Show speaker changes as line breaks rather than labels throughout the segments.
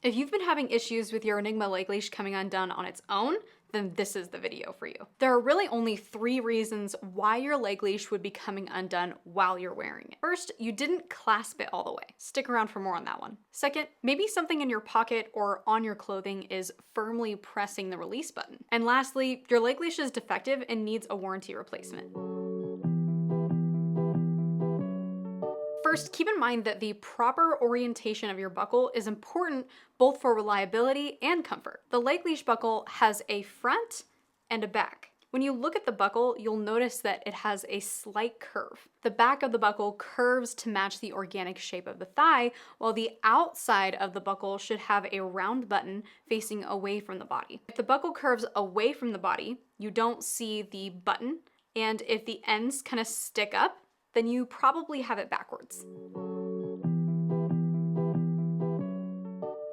If you've been having issues with your Enigma leg leash coming undone on its own, then this is the video for you. There are really only 3 reasons why your leg leash would be coming undone while you're wearing it. First, you didn't clasp it all the way. Stick around for more on that one. Second, maybe something in your pocket or on your clothing is firmly pressing the release button. And lastly, your leg leash is defective and needs a warranty replacement. First, keep in mind that the proper orientation of your buckle is important both for reliability and comfort. The leg leash buckle has a front and a back. When you look at the buckle, you'll notice that it has a slight curve. The back of the buckle curves to match the organic shape of the thigh, while the outside of the buckle should have a round button facing away from the body. If the buckle curves away from the body, you don't see the button, and if the ends kind of stick up, then you probably have it backwards.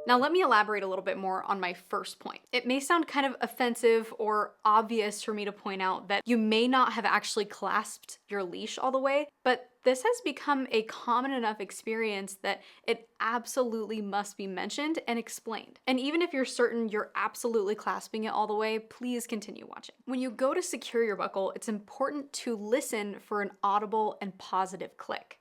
Now let me elaborate a little bit more on my first point. It may sound kind of offensive or obvious for me to point out that you may not have actually clasped your leash all the way, but this has become a common enough experience that it absolutely must be mentioned and explained. And even if you're certain you're absolutely clasping it all the way, please continue watching. When you go to secure your buckle, it's important to listen for an audible and positive click.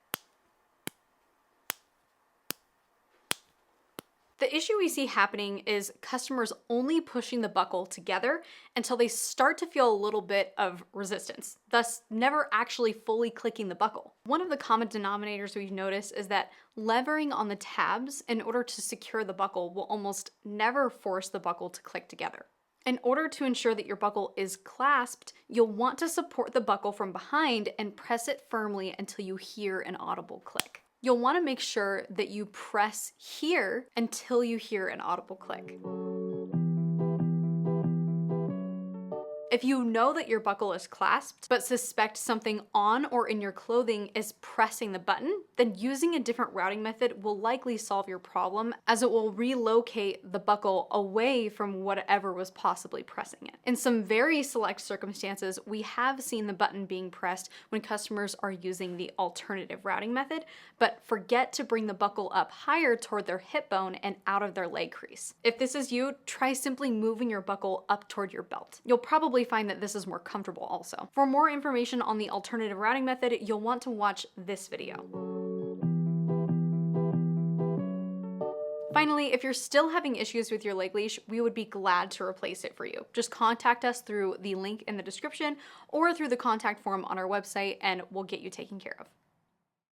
The issue we see happening is customers only pushing the buckle together until they start to feel a little bit of resistance, thus never actually fully clicking the buckle. One of the common denominators we've noticed is that levering on the tabs in order to secure the buckle will almost never force the buckle to click together. In order to ensure that your buckle is clasped, you'll want to support the buckle from behind and press it firmly until you hear an audible click. You'll want to make sure that you press here until you hear an audible click. If you know that your buckle is clasped, but suspect something on or in your clothing is pressing the button, then using a different routing method will likely solve your problem, as it will relocate the buckle away from whatever was possibly pressing it. In some very select circumstances, we have seen the button being pressed when customers are using the alternative routing method, but forget to bring the buckle up higher toward their hip bone and out of their leg crease. If this is you, try simply moving your buckle up toward your belt. You'll probably find that this is more comfortable also. For more information on the alternative routing method, you'll want to watch this video. Finally, if you're still having issues with your leg leash, we would be glad to replace it for you. Just contact us through the link in the description or through the contact form on our website and we'll get you taken care of.